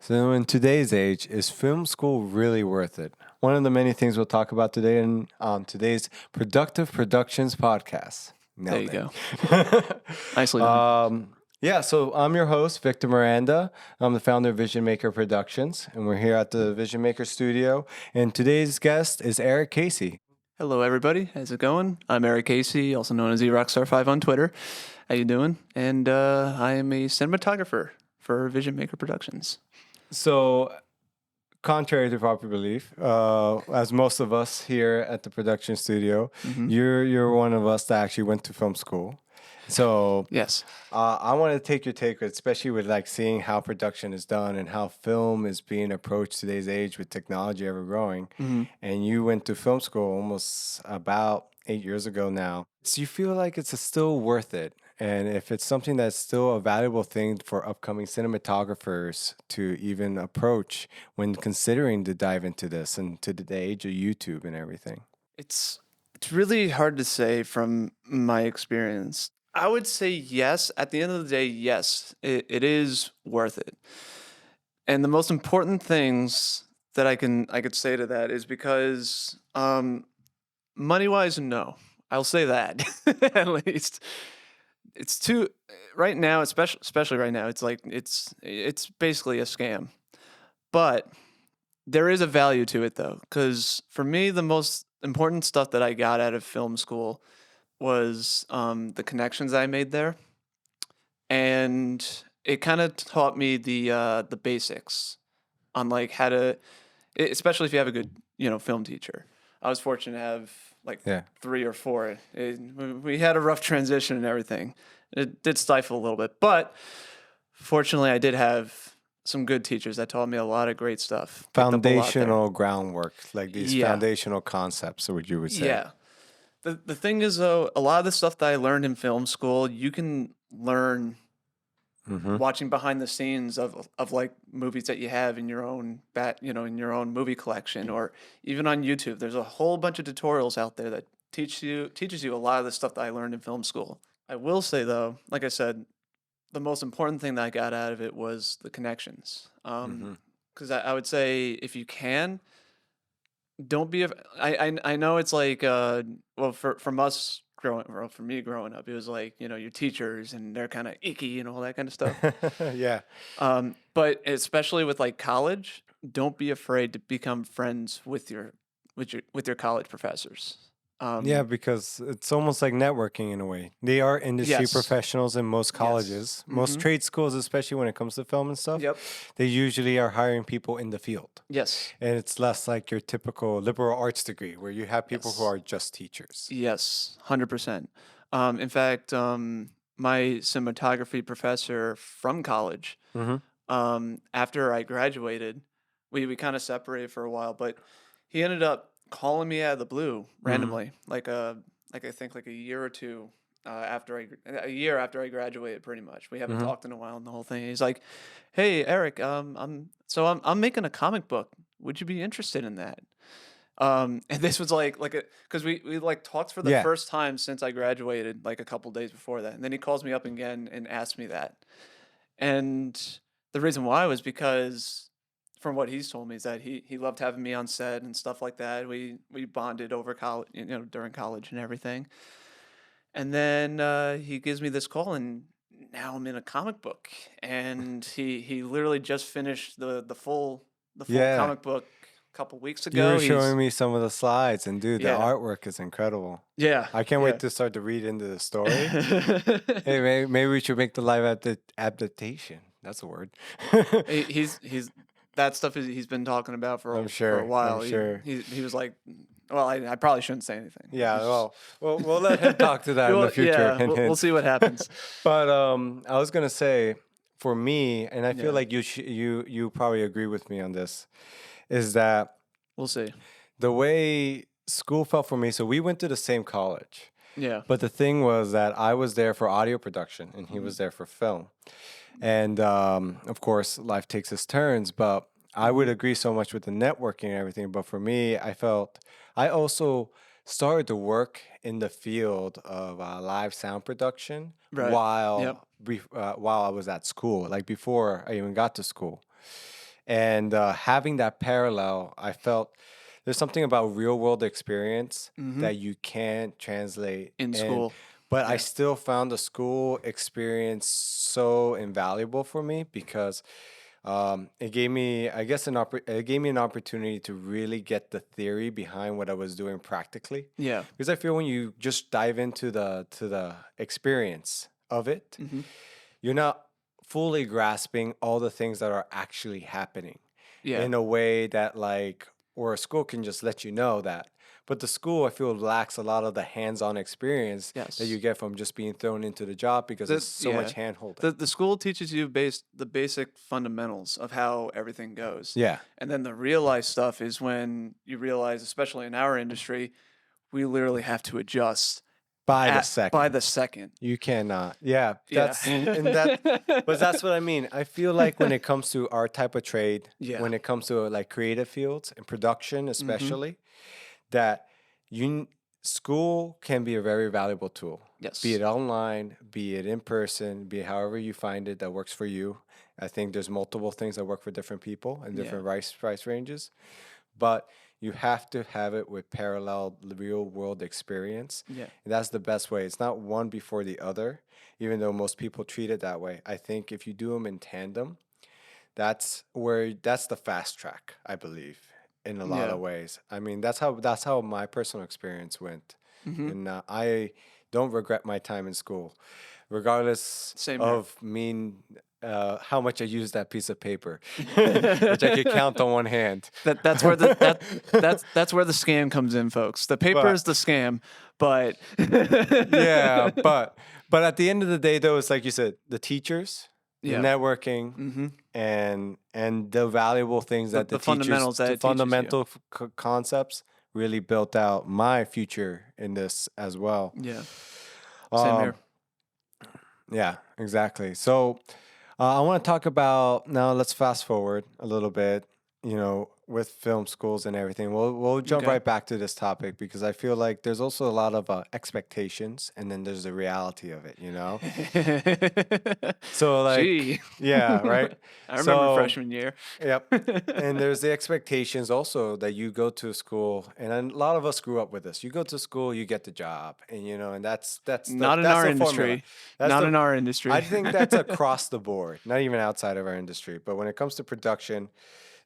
So, in today's age, is film school really worth it? One of the many things we'll talk about today in today's Productive Productions podcast. There Nailed you go. it. Nicely done. Yeah, so I'm your host, Victor Miranda. I'm the founder of Vision Maker Productions, and we're here at the Vision Maker studio. And today's guest is Eric Casey. Hello, everybody. How's it going? I'm Eric Casey, also known as eRockstar5 on Twitter. How you doing? And I am a cinematographer for Vision Maker Productions. So, contrary to popular belief, as most of us here at the production studio, you're one of us that actually went to film school. So Yes. I want to take your take, especially with like seeing how production is done and how film is being approached today's age with technology ever growing. And you went to film school almost about 8 years ago now. So you feel like it's still worth it. And if it's something that's still a valuable thing for upcoming cinematographers to even approach when considering to dive into this and to the age of YouTube and everything. It's really hard to say from my experience. I would say yes. At the end of the day, yes, it is worth it. And the most important things that I could say to that is because money wise, no. I'll say that at least. It's too right now, especially right now. It's like it's basically a scam. But there is a value to it though, because for me, the most important stuff that I got out of film school was the connections I made there, and it kind of taught me the basics on like how to, especially if you have a good film teacher. I was fortunate to have like Yeah. 3 or 4. We had a rough transition and everything. It did stifle a little bit, but fortunately, I did have some good teachers that taught me a lot of great stuff. Picked up a lot there. Foundational groundwork, like these Yeah. foundational concepts, what you would say. Yeah. The thing is though, a lot of the stuff that I learned in film school, you can learn watching behind the scenes of like movies that you have in your own in your own movie collection, or even on YouTube. There's a whole bunch of tutorials out there that teaches you a lot of the stuff that I learned in film school. I will say though, like I said, the most important thing that I got out of it was the connections. Because I would say if you can, don't be. I know it's like well from us growing, well, for me growing up, it was like your teachers and they're kind of icky and all that kind of stuff. Yeah. But especially with like college, don't be afraid to become friends with your college professors. Yeah, because it's almost like networking in a way. They are industry Yes. professionals in most colleges, most trade schools, especially when it comes to film and stuff. Yep. They usually are hiring people in the field. Yes. And it's less like your typical liberal arts degree where you have people who Yes. are just teachers. Yes, 100%. In fact, my cinematography professor from college, after I graduated, we kind of separated for a while, but he ended up calling me out of the blue randomly, like I think like a year or two a year after I graduated, pretty much. We haven't talked in a while, and the whole thing. He's like, "Hey, Eric, I'm making a comic book. Would you be interested in that?" And this was like because we like talked for the Yeah. first time since I graduated, like a couple days before that, and then he calls me up again and asks me that. And the reason why was because, from what he's told me, is that he loved having me on set and stuff like that. We bonded over college, during college and everything. And then he gives me this call, and now I'm in a comic book, and he literally just finished the full Yeah. comic book a couple weeks You ago. were showing me some of the slides, and dude, the Yeah. artwork is incredible. Yeah, I can't yeah. wait to start to read into the story. Hey, maybe we should make the live adaptation. That's a word. He's that stuff he's been talking about for I'm a sure, while. I'm sure. He was like, well, I probably shouldn't say anything. Yeah, He's well, we'll let him talk to that in the future. Yeah, Hint, we'll hint. see what happens. But I was gonna say, for me, and I feel Yeah. like you probably agree with me on this, is that We'll see. the way school felt for me. So we went to the same college, Yeah. but the thing was that I was there for audio production and he was there for film, and of course, life takes its turns. But I would agree so much with the networking and everything. But for me, I felt I also started to work in the field of live sound production Right. Yep. while I was at school, like before I even got to school. And having that parallel, I felt there's something about real world experience Hmm. that you can't translate. In And school. but I Yeah. still found the school experience so invaluable for me because it gave me, I guess, it gave me an opportunity to really get the theory behind what I was doing practically. Yeah. Because I feel when you just dive into the experience of it, Hmm. you're not fully grasping all the things that are actually happening Yeah. in a way that like or a school can just let you know that, but the school I feel lacks a lot of the hands-on experience that you Yes. get from just being thrown into the job because it's The so much yeah. hand holding. The school teaches you the basic fundamentals of how everything goes. Yeah, And then the real life stuff is when you realize, especially in our industry, we literally have to adjust by the by second. the second. You cannot. Yeah, Yeah. but that's what I mean. I feel like when it comes to our type of trade, Yeah. when it comes to like creative fields and production Hmm. especially, that you school can be a very valuable tool. Be Yes. it online, be it in person, be it however you find it that works for you. I think there's multiple things that work for different people and Yeah. different price ranges, but you have to have it with parallel real world experience. Yeah. And that's the best way. It's not one before the other, even though most people treat it that way. I think if you do them in tandem, that's the fast track, I believe, in a lot Yeah. of ways. I mean, that's how my personal experience went, Hmm. and I don't regret my time in school, regardless Same here. of how much I used that piece of paper, which I could count on one hand. That's where that's where the scam comes in, folks. The paper is But the scam, but yeah, but at the end of the day, though, it's like you said, the teachers, the yeah. networking, Hmm. and the valuable things that the The teachers, fundamentals that the it teaches you. fundamental concepts, really built out my future in this as well. Yeah. Same Um, here. yeah, exactly. So I want to talk about now. Let's fast forward a little bit. With film schools and everything, we'll jump Okay. right back to this topic because I feel like there's also a lot of expectations, and then there's the reality of it. So like, Gee. yeah, right. I remember So freshman year. yep. And there's the expectations also that you go to school, and a lot of us grew up with this. You go to school, you get the job, and Not in that's our the formula. industry. That's Not the in our I industry. think that's across the board, not even outside of our industry. But when it comes to production,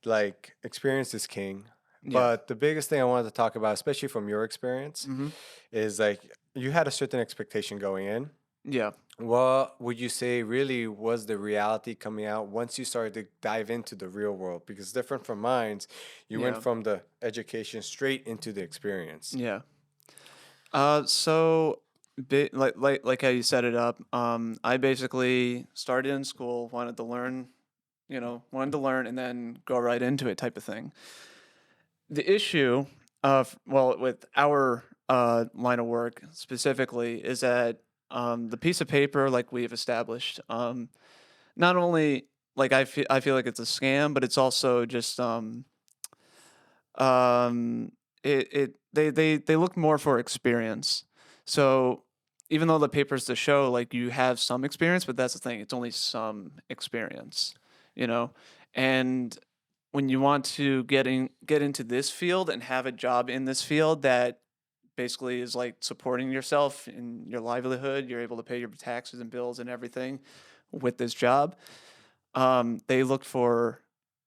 like experience is king. Yeah. But the biggest thing I wanted to talk about, especially from your experience, Hmm. is like you had a certain expectation going in. Yeah. What would you say really was the reality coming out once you started to dive into the real world? Because different from mine, you went Yeah. from the education straight into the experience. Yeah. So like how you set it up. I basically started in school, wanted to learn and then go right into it type of thing. The issue of well with our line of work specifically is that the piece of paper like we've established not only like I feel like it's a scam, but it's also just um they look more for experience. So even though the paper's to show like you have some experience, but that's the thing, it's only some experience, you know? And when you want to get into this field and have a job in this field that basically is like supporting yourself and your livelihood, you're able to pay your taxes and bills and everything with this job. They look for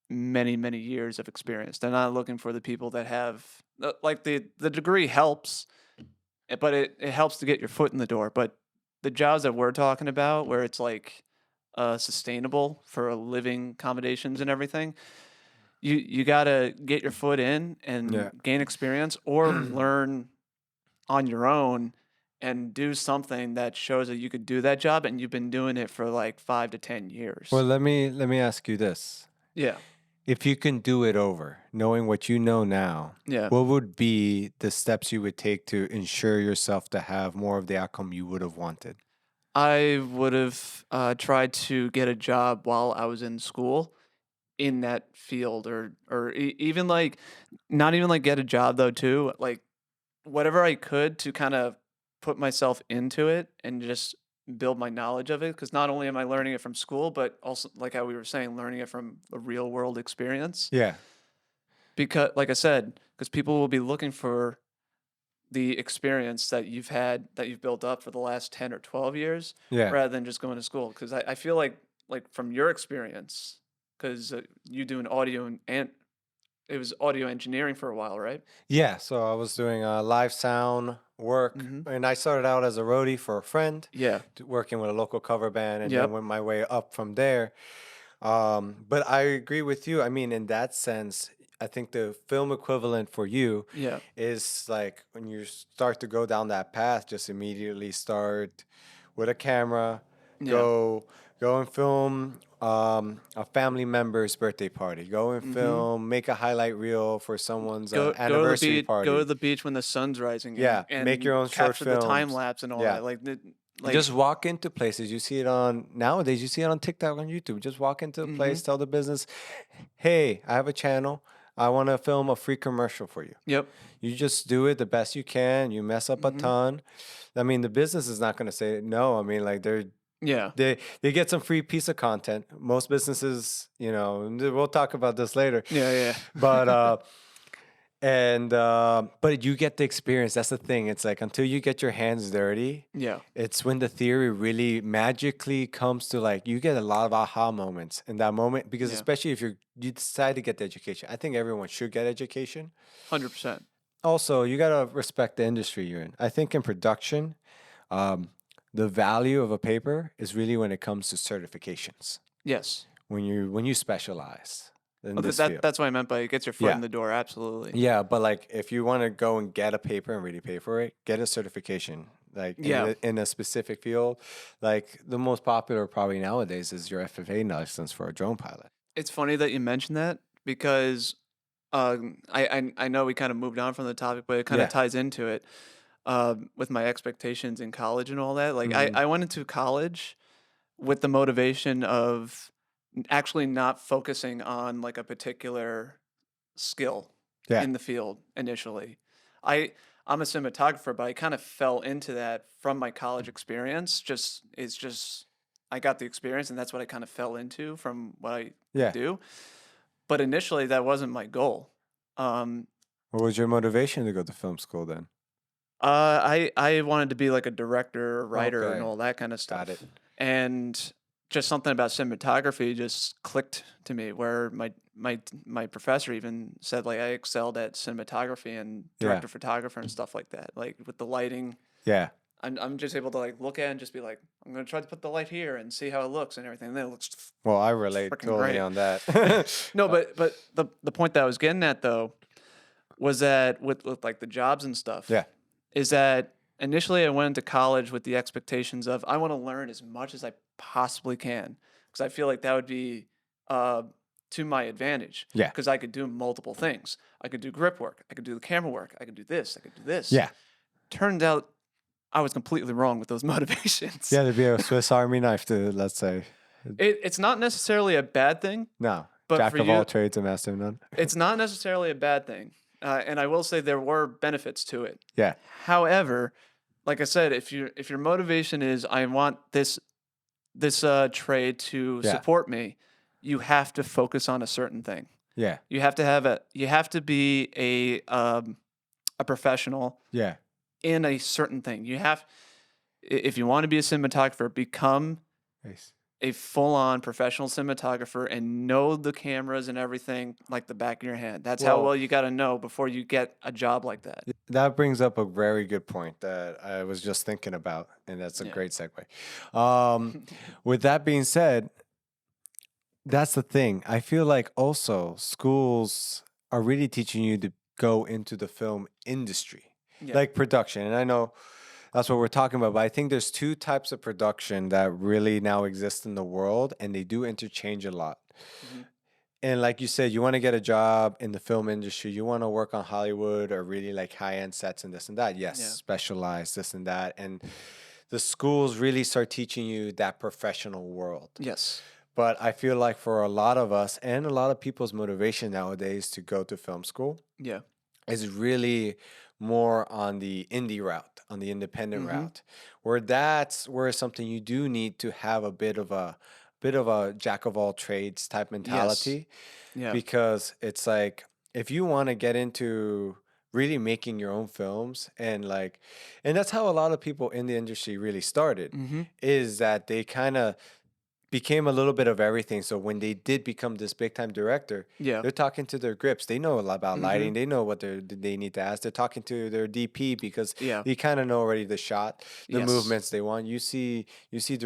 many years of experience. They're not looking for the people that have like the degree helps, but it helps to get your foot in the door. But the jobs that we're talking about, where it's like sustainable for a living accommodations and everything, you gotta get your foot in and Yeah. gain experience or learn on your own and do something that shows that you could do that job and you've been doing it for like 5 to 10 years. Well, let me ask you this. Yeah. If you can do it over, knowing what you know now, Yeah. what would be the steps you would take to ensure yourself to have more of the outcome you would have wanted? I would have tried to get a job while I was in school in that field, or even like not even like get a job though too, like whatever I could to kind of put myself into it and just build my knowledge of it, because not only am I learning it from school, but also like how we were saying, learning it from a real world experience. Yeah. Because, like I said, because people will be looking for the experience that you've had, that you've built up for the last 10 or 12 years, Yeah. rather than just going to school. Because I feel like from your experience, because you do an audio and it was audio engineering for a while, right? Yeah. So I was doing live sound work, Mm-hmm. and I started out as a roadie for a friend, Yeah. working with a local cover band, and then Yep. went my way up from there. But I agree with you. I mean, in that sense, I think the film equivalent for you Yeah. is like when you start to go down that path, just immediately start with a camera, Yeah. go go and film a family member's birthday party. Go and Mm-hmm. film, make a highlight reel for someone's Go to the anniversary beach. Go to party. the beach when the sun's rising, Yeah, make and your own short capture the time films. lapse and all Yeah. that. Like. Just walk into places. You see it on nowadays. You see it on TikTok, on YouTube. Just walk into a Mm-hmm. place, tell the business, "Hey, I have a channel. I want to film a free commercial for you." Yep. You just do it the best you can. You mess up a Mm-hmm. ton. I mean, the business is not going to say no. I mean, like Yeah. they get some free piece of content. Most businesses, and we'll talk about this later, Yeah. but Yeah. but you get the experience. That's the thing. It's like until you get your hands dirty, Yeah. it's when the theory really magically comes to, like, you get a lot of aha moments in that moment, because Yeah. especially if you decide to get the education. I think everyone should get education. 100%. Also, you gotta respect the industry you're in. I think in production, um, the value of a paper is really when it comes to certifications. Yes. When you specialize in Well, this field. that's what I meant by it gets your foot Yeah. in the door. Absolutely. Yeah, but like if you want to go and get a paper and really pay for it, get a certification like Yeah. in a specific field. Like the most popular probably nowadays is your FFA license for a drone pilot. It's funny that you mentioned that because I know we kind of moved on from the topic, but it kind of Yeah. ties into it with my expectations in college and all that. Like Hmm. I went into college with the motivation of actually not focusing on like a particular skill Yeah. in the field initially. I I'm a cinematographer, but I kind of fell into that from my college experience. Just I got the experience, and that's what I kind of fell into from what I could Yeah. do. But initially, that wasn't my goal. Um, What was your motivation to go to film school then? I wanted to be like a director, or writer, and Okay. all that kind of Got it. stuff. And just something about cinematography just clicked to me, where my professor even said like I excelled at cinematography and Yeah. director photographer and stuff like that. Like with the lighting, Yeah. I'm just able to like look at it and just be like, I'm gonna try to put the light here and see how it looks and everything. And then it looks Well, I relate freaking totally great. on that. No, but the point that I was getting at though was that with like the jobs and stuff, Yeah. is that initially I went into college with the expectations of I want to learn as much as I possibly can, because I feel like that would be uh, to my advantage, Yeah. because I could do multiple things. I could do grip work, I could do the camera work, I could do this, I could do this. Yeah. Turned out I was completely wrong with those motivations. Yeah, to be a Swiss Army knife to, let's say. It's not necessarily a bad thing, No. but Jack for of all you, trades and master of none. it's not necessarily a bad thing. And I will say there were benefits to it. Yeah. However, like I said, if your motivation is I want this trade to Yeah. support me, you have to focus on a certain thing. Yeah. You have to be a professional Yeah. in a certain thing. If you want to be a cinematographer, become Nice. a full-on professional cinematographer and know the cameras and everything like the back of your hand. That's how Well, well you got to know before you get a job like that. that brings up a very good point that I was just thinking about, and that's a Yeah. great segue. With that being said, that's the thing. I feel like also schools are really teaching you to go into the film industry, Yeah. like production. And I know that's what we're talking about, but I think there's two types of production that really now exist in the world, and they do interchange a lot. Mhm. And like you said, you want to get a job in the film industry, you want to work on Hollywood or really like high end sets and this and that. Yes, Yeah. specialized this and that. And the schools really start teaching you that professional world. Yes. But I feel like for a lot of us and a lot of people's motivation nowadays to go to film school Yeah. is really more on the indie route, on the independent Mm-hmm. route, where that's where something you do need to have a bit of a jack of all trades type Yes. mentality, Yeah. because it's like if you want to get into really making your own films, and that's how a lot of people in the industry really started, Mm-hmm. is that they kind of became a little bit of everything. So when they did become this big time director, Yeah. they're talking to their grips. They know a lot about Mm-hmm. lighting. They know what they need to ask. They're talking to their DP because Yeah. they kind of know already the shot, the Yes. movements they want. You see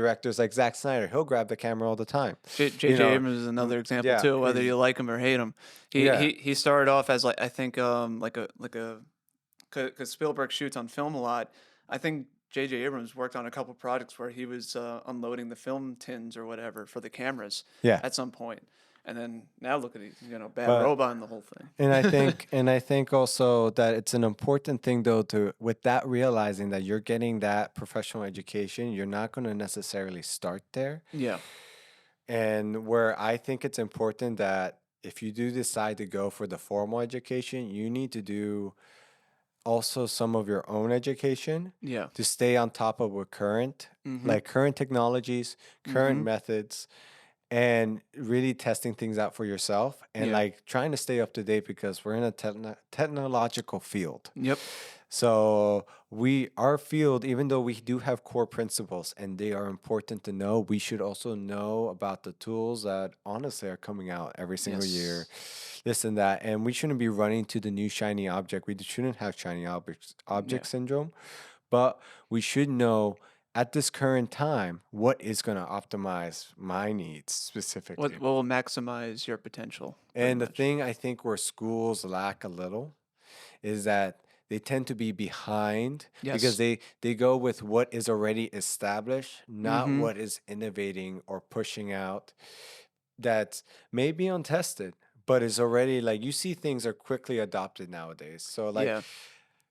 directors like Zack Snyder. He'll grab the camera all the time. J.J. You know, Abrams is another example yeah, too, whether you like him or hate him. He yeah, he he started off as like I think like a because Spielberg shoots on film a lot. I think J.J. Abrams worked on a couple projects where he was unloading the film tins or whatever for the cameras yeah. at some point. And then now look at these, Bad But Robot and the whole And I thing. think and I think also that it's an important thing though to with that realizing that you're getting that professional education, you're not going to necessarily start there. Yeah. And where I think it's important that if you do decide to go for the formal education, you need to do also some of your own education Yeah. to stay on top of what Mm-hmm. like current technologies, current Mm-hmm. methods, and really testing things out for yourself and Yeah. like trying to stay up to date because we're in a technological field. Yep. So our field, even though we do have core principles and they are important to know, we should also know about the tools that honestly are coming out every single year, Yes. this and that. And we shouldn't be running to the new shiny object. We shouldn't have shiny Yeah. object syndrome, but we should know at this current time what is going to optimize my needs What specifically. will maximize your potential, pretty And the much. thing I think where schools lack a little is that they tend to be behind because Yes. they go with what is already established, not Mm-hmm. what is innovating or pushing out that may be untested, but is already like you see things are quickly adopted nowadays. So like Yeah.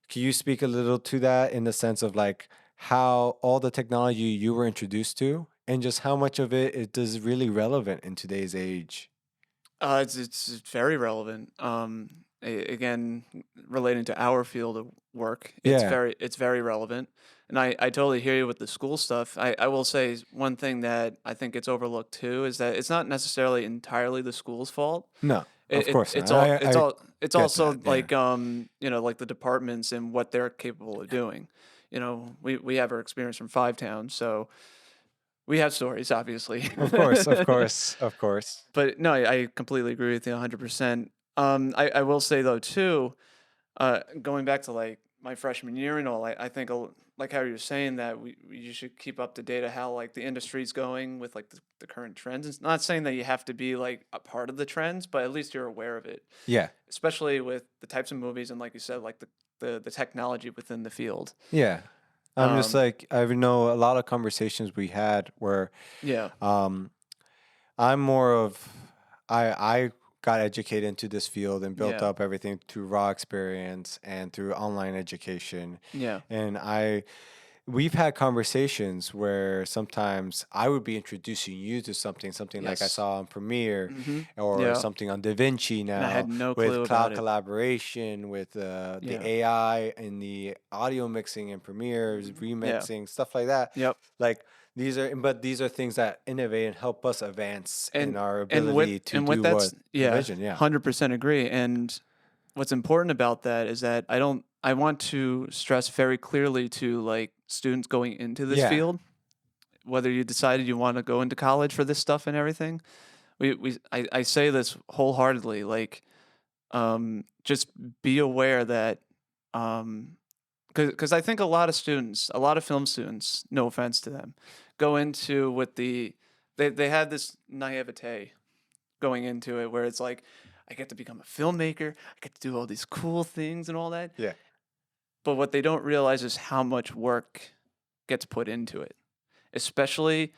can you speak a little to that in the sense of like how all the technology you were introduced to and just how much of it is really relevant in today's age? It's very relevant. Again, relating to our field of work, Yeah. it's very relevant, and I totally hear you with the school stuff. I will say one thing that I think gets overlooked too is that it's not necessarily entirely the school's fault. No, of course not. I It's get also that. Yeah. like like the departments and what they're capable of doing. We have our experience from Five Towns, so we have stories, obviously. Of course, of course, of course. But no, I completely agree with you 100%. I will say though too, going back to like my freshman year and all, I think like how you're saying that you should keep up to date of how like the industry's going with like the current trends. It's not saying that you have to be like a part of the trends, but at least you're aware of it, Yeah. especially with the types of movies and like you said, like the technology within the field. Yeah. I'm just Um, like I know a lot of conversations we had where yeah, um I'm more of I got educated into this field and built yeah, up everything through raw experience and through online education. yeah, And we've had conversations where sometimes I would be introducing you to something like I yes, saw on Premiere mm-hmm, or yeah, something on DaVinci and I had now no with clue cloud about it. collaboration, with the Yeah, AI and the audio mixing and Premiere, yeah, remixing, stuff like that. yep. Like these are things that innovate and help us advance in and our and with ability to and with do that's what yeah, envision. Yeah. 100% agree. And what's important about that is that I want to stress very clearly to like students going into this Yeah. field, whether you decided you want to go into college for this stuff and everything. I say this wholeheartedly, like just be aware that um because I think a lot of students, a lot of film students, no offense to them, go into with they had this naivete going into it where it's like I get to become a filmmaker, I get to do all these cool things and all that. Yeah. But what they don't realize is how much work gets put into it, especially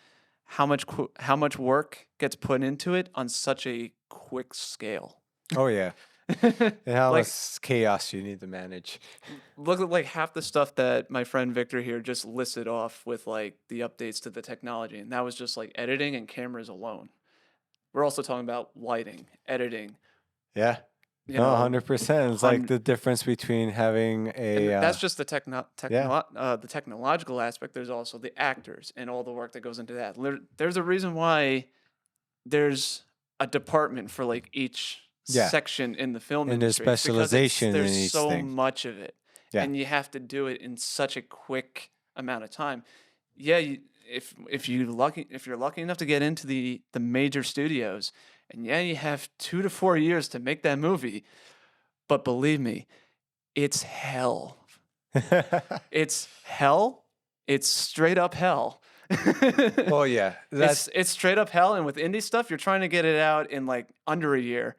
how much work gets put into it on such a quick scale. Oh yeah. And how Like much chaos you need to manage. look at like half the stuff that my friend Victor here just listed off with like the updates to the technology, and that was just like editing and cameras alone. We're also talking about lighting, editing, Yeah. you No, know, 100%. It's like hun- the difference between having and a that's just yeah. the technological aspect. There's also the actors and all the work that goes into that. There's a reason why there's a department for like each Yeah. section in the film And there's industry. It's because specialization in there's each so thing. much of it, Yeah. and you have to do it in such a quick amount of time. Yeah, if you're lucky enough to get into the major studios, and yeah, you have 2 to 4 years to make that movie. But believe me, it's hell. It's hell. It's straight up hell. Well, yeah. It's straight up hell, and with indie stuff, you're trying to get it out in like under a year.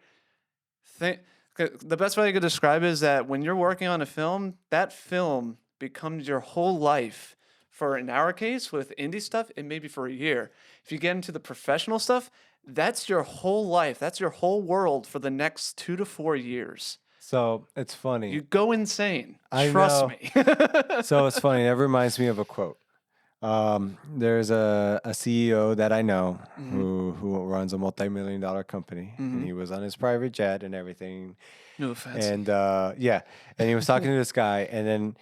Think the best way I could describe it is that when you're working on a film, that film becomes your whole life. For in our case, with indie stuff, it may be for a year. If you get into the professional stuff, that's your whole life. That's your whole world for the next 2 to 4 years. So it's funny. You go insane. I Trust know. me. So it's funny. That reminds me of a quote. There's a CEO that I know Hmm. who runs a multi-million-dollar company, and Hmm. he was on his private jet and everything. No offense. And yeah, and he was talking to this guy, and then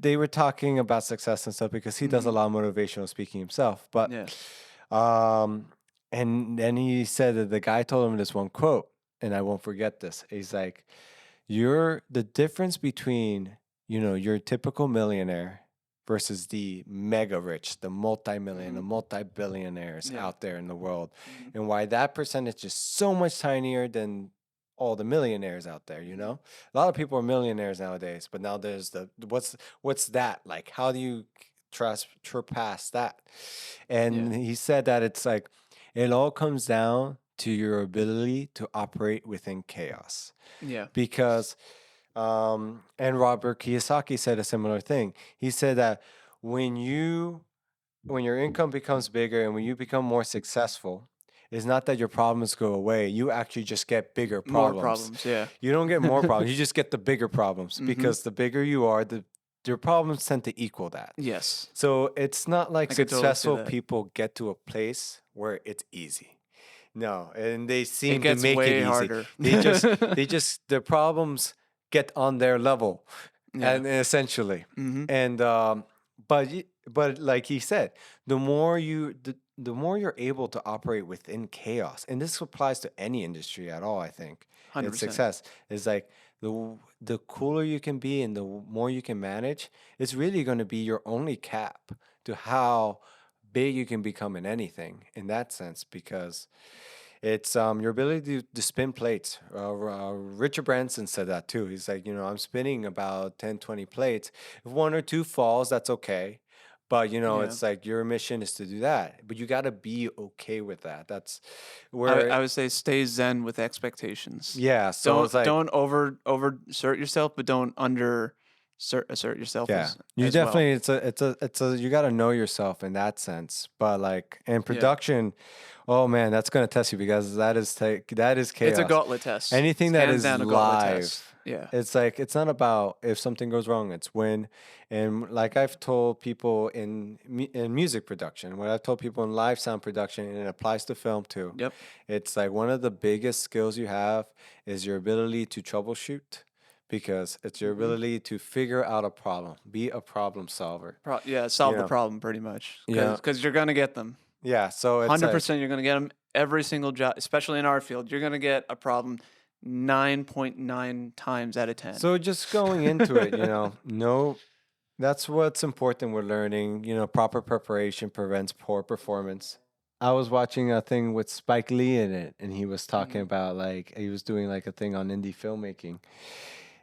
they were talking about success and stuff because he does a Hmm. lot of motivational speaking himself. But Yeah. um, and then he said that the guy told him this one quote, and I won't forget this. He's like, "You're the difference between your typical millionaire versus the mega rich, the multi-million, the Hmm. multi-billionaires Yeah. out there in the world, Hmm. and why that percentage is so much tinier than all the millionaires out there. Hmm. A lot of people are millionaires nowadays, but now there's what's that like? How do you surpass that? Yeah. And he said that it's like it all comes down to your ability to operate within chaos Yeah. because and Robert Kiyosaki said a similar thing. He said that when you when your income becomes bigger and when you become more successful, it's not that your problems go away. You actually just get bigger More problems. problems. Yeah. You don't get more problems. You just get the bigger problems Hmm. because the bigger you are, the your problems tend to equal that. Yes. So it's not like I could totally see successful that. people get to a place where it's easy. No, and they It seem to gets make it way easy. harder. They just their problems get on their level, Yeah. and essentially, Hmm. and but like he said, the more you're able to operate within chaos, and this applies to any industry at all. I think in 100%. success is like the cooler you can be and the more you can manage, it's really going to be your only cap to how big you can become in anything in that sense because it's your ability to spin plates. Richard Branson said that too. He's like, I'm spinning about 10, 20 plates. If one or two falls, that's okay. But, Yeah. it's like your mission is to do that. But you got to be okay with that. That's I where, would say stay zen with expectations. yeah. So it's Don't like, over assert yourself, but don't under assert yourself yeah, you as well. definitely, it's a, you got to know yourself in that sense. But like in Yeah. production, oh man, that's going to test you because that is It's a chaos. gauntlet test. Anything It's that hands is down a gauntlet test. live, Yeah. it's like it's not about if something goes wrong, it's when. And like I've told people in music production, what I've told people in live sound production, and it applies to film too. Yep. It's like one of the biggest skills you have is your ability to troubleshoot, because it's your Hmm. ability to figure out a problem, be a problem solver. Yeah. You Solve the know, problem pretty much yeah, because you're gonna get them. yeah. So it's like 100% you're gonna get them every single job, especially in our field. You're gonna get a problem 9.9 times out of 10. so just going into it, no. That's what's important with learning. Proper preparation prevents poor performance. I was watching a thing with Spike Lee in it, and he was talking Hmm. about like he was doing like a thing on indie filmmaking,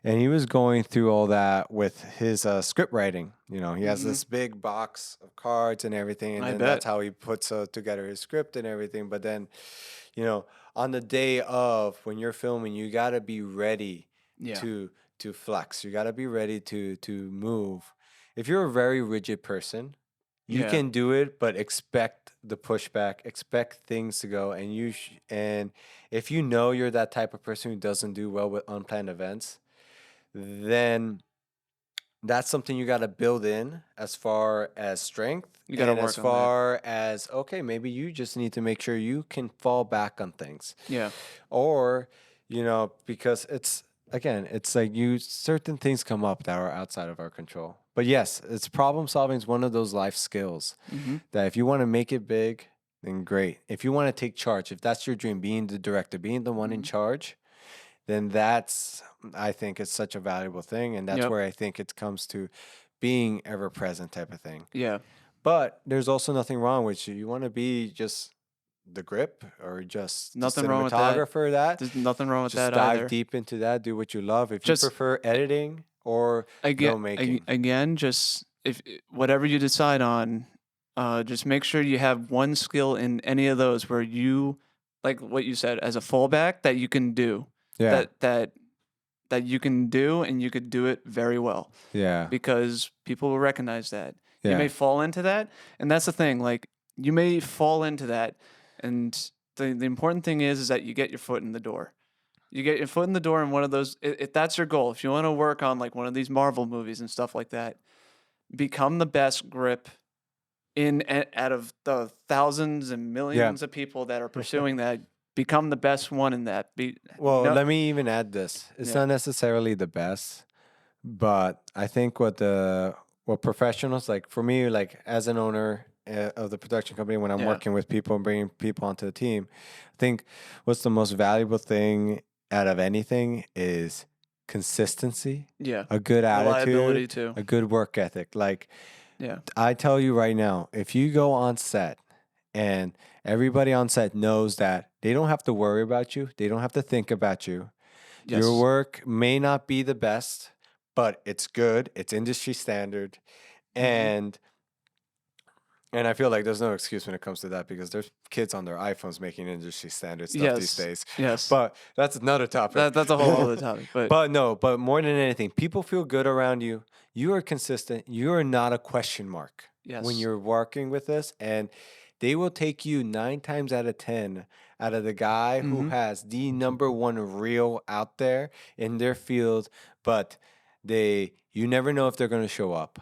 and he was going through all that with his script writing. He has Hmm. this big box of cards and everything, and I then that's bet. how he puts together his script and everything. But then, you know, on the day of when you're filming, you gotta be ready Yeah. to flex. You gotta be ready to move. If you're a very rigid person, you Yeah. can do it, but expect the pushback, expect things to go, and if you know you're that type of person who doesn't do well with unplanned events, then that's something you got to build in as far as strength You got to and as work on that. far as okay, maybe you just need to make sure you can fall back on things, Yeah. or because it's again, it's like certain things come up that are outside of our control. But yes, it's problem solving is one of those life skills Hmm. that if you want to make it big, then great. If you want to take charge, if that's your dream, being the director, being the one in Hmm. charge, then that's I think it's such a valuable thing, and that's Yep. where I think it comes to being ever present type of thing. Yeah. But there's also nothing wrong with you. You want to be just the grip or just the Nothing wrong with that. cinematographer that There's nothing wrong with just that dive either. deep into that, do what you love. If you Just prefer editing or filmmaking. again, just if whatever you decide on, just make sure you have one skill in any of those where you, like what you said, as a fallback that you can do, Yeah. that you can do, and you could do it very well Yeah. because people will recognize that. You Yeah. may fall into that, and that's the thing. Like you may fall into that, and the important thing is that you get your foot in the door. You get your foot in the door in one of those. If that's your goal, if you want to work on like one of these Marvel movies and stuff like that, become the best grip out of the thousands and Yeah. millions of people that are pursuing that. Become the best one in that. Well, No, let me even add this. It's yeah, not necessarily the best, but I think what professionals like for me, like as an owner of the production company, when I'm yeah, working with people and bringing people onto the team, I think what's the most valuable thing out of anything is consistency, yeah. a good attitude, Reliability too. a good work ethic. Like Yeah. I tell you right now, if you go on set and everybody on set knows that they don't have to worry about you, they don't have to think about you. Your Yes. work may not be the best, but it's good, it's industry standard, Hmm. and I feel like there's no excuse when it comes to that because there's kids on their iPhones making industry standard stuff these Yes. days. Yes. But that's another topic. That's a whole other topic. But But no, but more than anything, people feel good around you. You are consistent. You are not a question mark when yes. you're working with this. And they will take you 9 times out of 10 out of the guy who Hmm. has the number one reel out there in their field. But you never know if they're going to show up.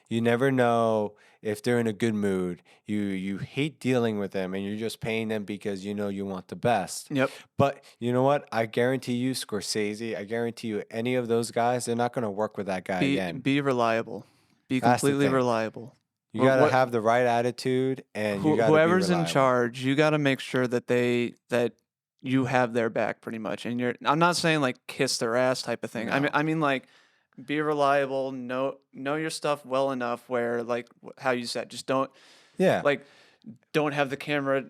You never know if they're in a good mood. You hate dealing with them and you're just paying them because you know you want the best. Yep. But you know what? I guarantee you, Scorsese, I guarantee you, any of those guys, they're not going to work with that guy again. Be reliable. Be That's the completely thing. reliable. You got to What have the right attitude and you got to be whoever's in reliable. charge, you got to make sure that you have their back pretty much. And I'm not saying like kiss their ass type of thing. No. I mean like be reliable, know your stuff well enough where like how you said, just Yeah. like don't have the camera,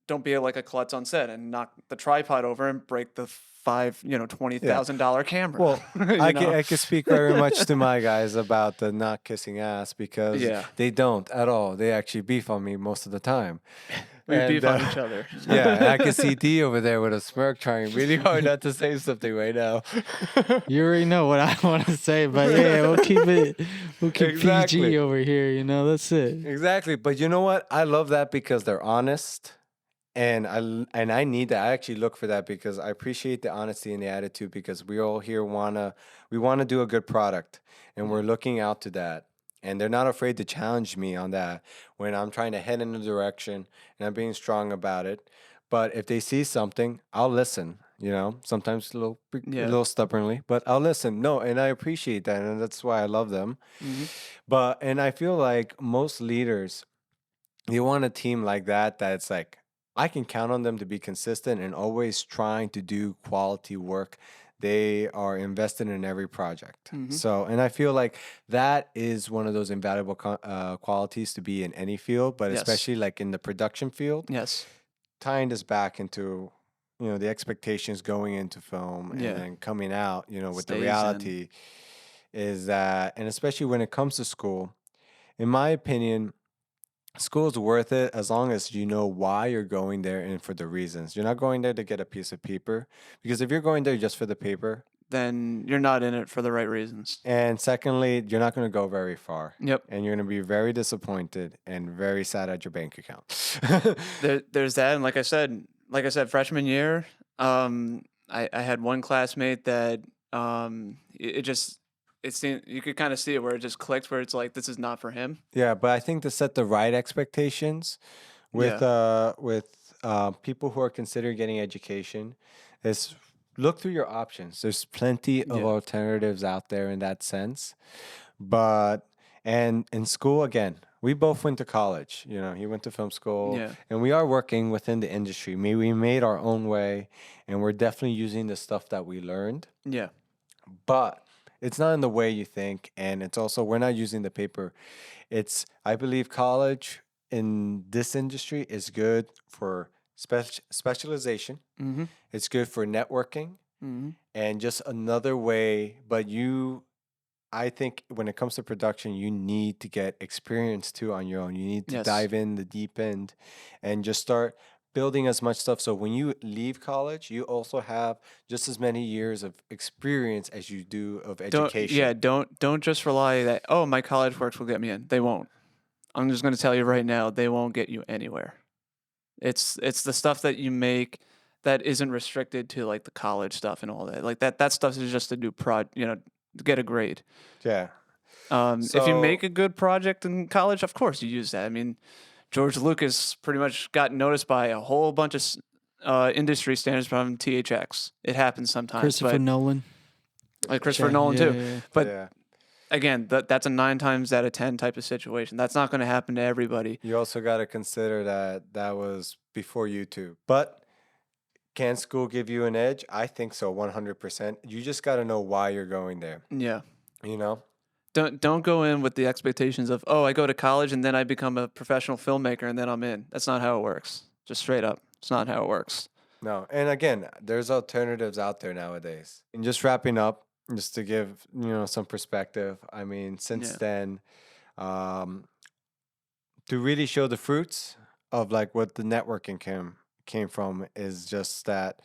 don't be like a klutz on set and knock the tripod over and break the twenty Yeah. thousand dollar camera. Well, you know? I can speak very much to my guys about the not kissing ass because Yeah, they don't at all. They actually beef on me most of the time. we And beef on each other. yeah, and I can see D over there with a smirk trying really hard not to say something right now. You already know what I want to say, but yeah, we'll keep Exactly. PG over here. You know, that's it. Exactly. But you know what? I love that because they're honest. And I need that. I actually look for that because I appreciate the honesty and the attitude because we all here we wanna do a good product and we're Yeah. looking out to that. And they're not afraid to challenge me on that when I'm trying to head in a direction and I'm being strong about it. But if they see something, I'll listen. Sometimes a Yeah. little stubbornly, but I'll listen. No, and I appreciate that, and that's why I love them. Hmm. And I feel like most leaders, you want a team like that that's like I can count on them to be consistent and always trying to do quality work. They are invested in every project. Hmm. So, and I feel like that is one of those invaluable qualities to be in any field, but Yes. especially like in the production field. Yes. Tying this back into the expectations going into film and Yeah. then coming out with the Stays in. reality is that, and especially when it comes to school, in my opinion, school's worth it as long as you know why you're going there and for the reasons. You're not going there to get a piece of paper because if you're going there just for the paper, Then you're not in it for the right reasons. and secondly, you're not going to go very far. Yep. And you're going to be very disappointed and very sad at your bank account. There's that, and like I said, freshman year, I had one classmate that it just it seemed you could kind of see it where it just clicked where it's like this is not for him. Yeah, but I think to set the right expectations with Yeah. people who are considering getting education is look through your options. There's plenty of Yeah. alternatives out there in that sense. But and in school again, we both went to college. You know, he went to film school, Yeah. and we are working within the industry. We made our own way, and we're definitely using the stuff that we learned. Yeah. But it's not in the way you think, and it's also we're not using the paper. It's I believe college in this industry is good for specialization. Mm-hmm. It's good for networking Mm-hmm. and just another way. But I think when it comes to production, you need to get experience too on your own. You need to Yes. dive in the deep end and just start building as much stuff. So when you leave college, you also have just as many years of experience as you do of education. Don't just rely that, oh, my college works will get me in. They won't. I'm just going to tell you right now, they won't get you anywhere. It's the stuff that you make that isn't restricted to like the college stuff and all that. Like that stuff is just to do to get a grade. Yeah. If you So make a good project in college, of course you use that. I mean, George Lucas pretty much got noticed by a whole bunch of industry standards from THX. It happens sometimes, Christopher but Nolan. like Christopher Yeah, Nolan too. yeah. But yeah. again, that's a 9 times out of 10 type of situation. That's not going to happen to everybody. You also got to consider that that was before YouTube. But can school give you an edge? I think so, 100%. You just got to know why you're going there, Yeah. you know? Don't go in with the expectations of, oh, I go to college and then I become a professional filmmaker and then I'm in. That's not how it works. Just straight up. It's not how it works. No. And again, there's alternatives out there nowadays. And just wrapping up, just to give, some perspective. I mean, since Yeah. then, um, to really show the fruits of like what the networking came from is just that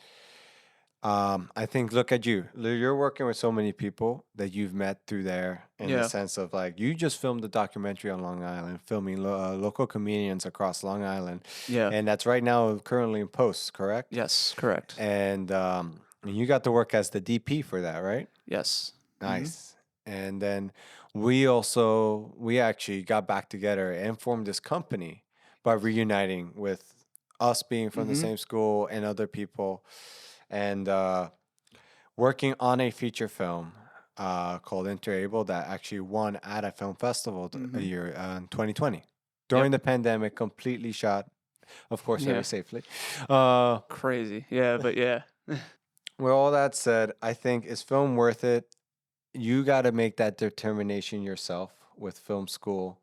I think look at you. You're working with so many people that you've met through there in the Yeah. sense of like you just filmed a documentary on Long Island, filming local comedians across Long Island, Yeah. and that's right now currently in post, correct? Yes, correct. And you got to work as the DP for that, right? Yes. Mhm. Nice. And then we actually got back together and formed this company by reuniting with us being from the Mhm. same school and other people and working on a feature film called Interable that actually won at a film festival a Mhm. year in 2020 Yep. during the pandemic, completely shot, of course, Yeah. very safely. Uh, Crazy. Yeah, but yeah. with all that said, I think is film worth it? You got to make that determination yourself with film school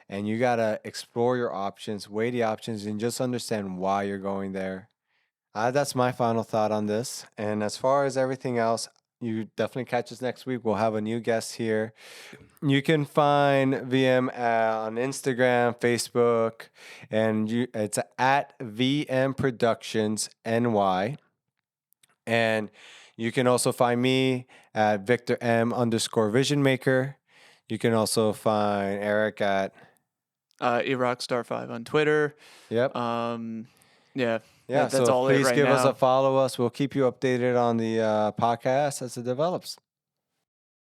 and you got to explore your options, weigh the options, and just understand why you're going there. That's my final thought on this. And as far as everything else, you definitely catch us next week. We'll have a new guest here. You can find VM on Instagram, Facebook, and it's at VM Productions NY. And you can also find me at Victor M underscore Vision Maker. You can also find Eric at Erockstar5 on Twitter. yep. Yeah. Yeah, That's so all it please right give us a now. follow us. We'll keep you updated on the podcast as it develops.